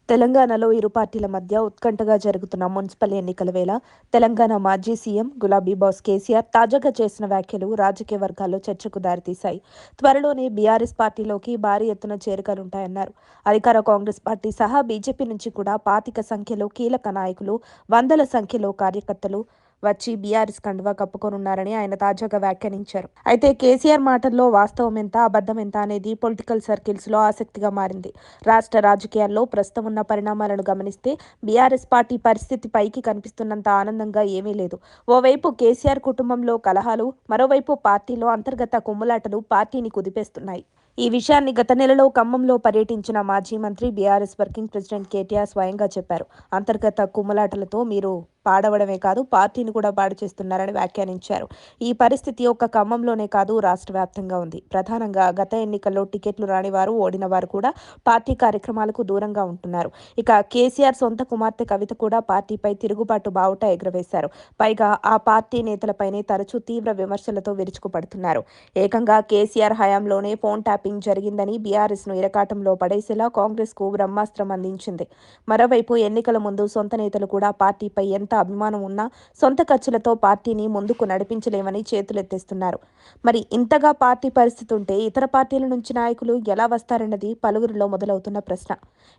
తెలంగాణలో ఇరు పార్టీల మధ్య ఉత్కంఠగా జరుగుతున్న మున్సిపల్ ఎన్నికల వేళ తెలంగాణ మాజీ సీఎం గులాబీ బాస్ కేసీఆర్ తాజాగా చేసిన వ్యాఖ్యలు రాజకీయ వర్గాల్లో చర్చకు దారితీశాయి. త్వరలోనే బీఆర్ఎస్ పార్టీలోకి భారీ ఎత్తున చేరికలుంటాయన్నారు. అధికార కాంగ్రెస్ పార్టీ సహా బీజేపీ నుంచి కూడా పాతిక సంఖ్యలో కీలక నాయకులు, వందల సంఖ్యలో కార్యకర్తలు వచ్చి బీఆర్ఎస్ కండువా కప్పుకోనున్నారని ఆయన తాజాగా వ్యాఖ్యానించారు. అయితే కేసీఆర్ మాటల్లో వాస్తవం ఎంత, అబద్ధం ఎంత అనేది పొలిటికల్ సర్కిల్స్ లో ఆసక్తిగా మారింది. రాష్ట్ర రాజకీయాల్లో ప్రస్తుతం ఉన్న పరిణామాలను గమనిస్తే బీఆర్ఎస్ పార్టీ పరిస్థితి పైకి కనిపిస్తున్నంత ఆనందంగా ఏమీ లేదు. ఓవైపు కేసీఆర్ కుటుంబంలో కలహాలు, మరోవైపు పార్టీలో అంతర్గత కుమ్ములాటలు పార్టీని కుదిపేస్తున్నాయి. ఈ విషయాన్ని గత నెలలో ఖమ్మంలో పర్యటించిన మాజీ మంత్రి, బీఆర్ఎస్ వర్కింగ్ ప్రెసిడెంట్ కేటీఆర్ స్వయంగా చెప్పారు. అంతర్గత కుమ్ములాటలతో మీరు పాడవడమే కాదు, పార్టీని కూడా పాడు చేస్తున్నారని వ్యాఖ్యానించారు. ఈ పరిస్థితి ఒక్క ఖమ్మంలోనే కాదు, రాష్ట్ర వ్యాప్తంగా ఉంది. ప్రధానంగా గత ఎన్నికల్లో టికెట్లు రాని వారు, ఓడిన వారు కూడా పార్టీ కార్యక్రమాలకు దూరంగా ఉంటున్నారు. ఇక కేసీఆర్ సొంత కుమార్తె కవిత కూడా పార్టీపై తిరుగుబాటు బావుట ఎగురవేశారు. పైగా ఆ పార్టీ నేతలపైనే తరచూ తీవ్ర విమర్శలతో విరుచుకుపడుతున్నారు. ఏకంగా కేసీఆర్ హయాంలోనే ఫోన్ ట్యాపింగ్ జరిగిందని బీఆర్ఎస్ ను ఇరకాటంలో పడేసేలా కాంగ్రెస్ కు బ్రహ్మాస్త్రం అందించింది. మరోవైపు ఎన్నికల ముందు సొంత నేతలు కూడా పార్టీపై ఎంత అభిమానం ఉన్నా సొంత ఖర్చులతో పార్టీని ముందుకు నడిపించలేమని చేతులెత్తేస్తున్నారు. మరి ఇంతగా పార్టీ పరిస్థితి ఉంటే ఇతర పార్టీల నుంచి నాయకులు ఎలా వస్తారన్నది పలువురిలో మొదలవుతున్న ప్రశ్న.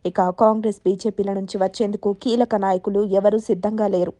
ఇక కాంగ్రెస్, బీజేపీల నుంచి వచ్చేందుకు కీలక నాయకులు ఎవరూ సిద్ధంగా లేరు.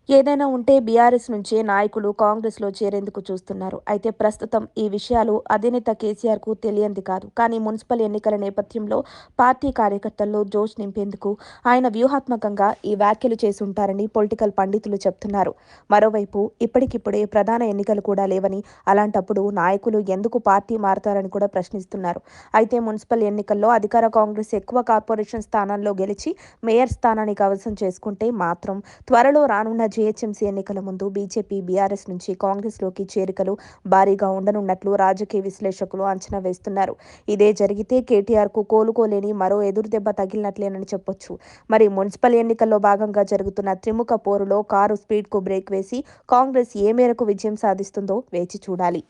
ఏదైనా ఉంటే బీఆర్ఎస్ నుంచే నాయకులు కాంగ్రెస్లో చేరేందుకు చూస్తున్నారు. అయితే ప్రస్తుతం ఈ విషయాలు అధినేత కేసీఆర్కు తెలియంది కాదు. కానీ మున్సిపల్ ఎన్నికల నేపథ్యంలో పార్టీ కార్యకర్తల్లో జోష్ నింపేందుకు ఆయన వ్యూహాత్మకంగా ఈ వ్యాఖ్యలు చేసుంటారని పొలిటికల్ పండితులు చెబుతున్నారు. మరోవైపు ఇప్పటికిప్పుడే ప్రధాన ఎన్నికలు కూడా లేవని, అలాంటప్పుడు నాయకులు ఎందుకు పార్టీ మారతారని కూడా ప్రశ్నిస్తున్నారు. అయితే మున్సిపల్ ఎన్నికల్లో అధికార కాంగ్రెస్ ఎక్కువ కార్పొరేషన్ స్థానాల్లో గెలిచి మేయర్ స్థానాన్ని కవసం చేసుకుంటే మాత్రం త్వరలో రానున్న జీహెచ్ఎంసీ ఎన్నికల ముందు బీజేపీ, బీఆర్ఎస్ నుంచి కాంగ్రెస్లోకి చేరికలు భారీగా ఉండనున్నట్లు రాజకీయ విశ్లేషకులు అంచనా వేస్తున్నారు. ఇదే జరిగితే కేటీఆర్కు కోలుకోలేని మరో ఎదురుదెబ్బ తగిలినట్లేనని చెప్పొచ్చు. మరి మున్సిపల్ ఎన్నికల్లో భాగంగా జరుగుతున్న త్రిముఖ పోరులో కారు స్పీడ్కు బ్రేక్ వేసి కాంగ్రెస్ ఏ మేరకు విజయం సాధిస్తుందో వేచి చూడాలి.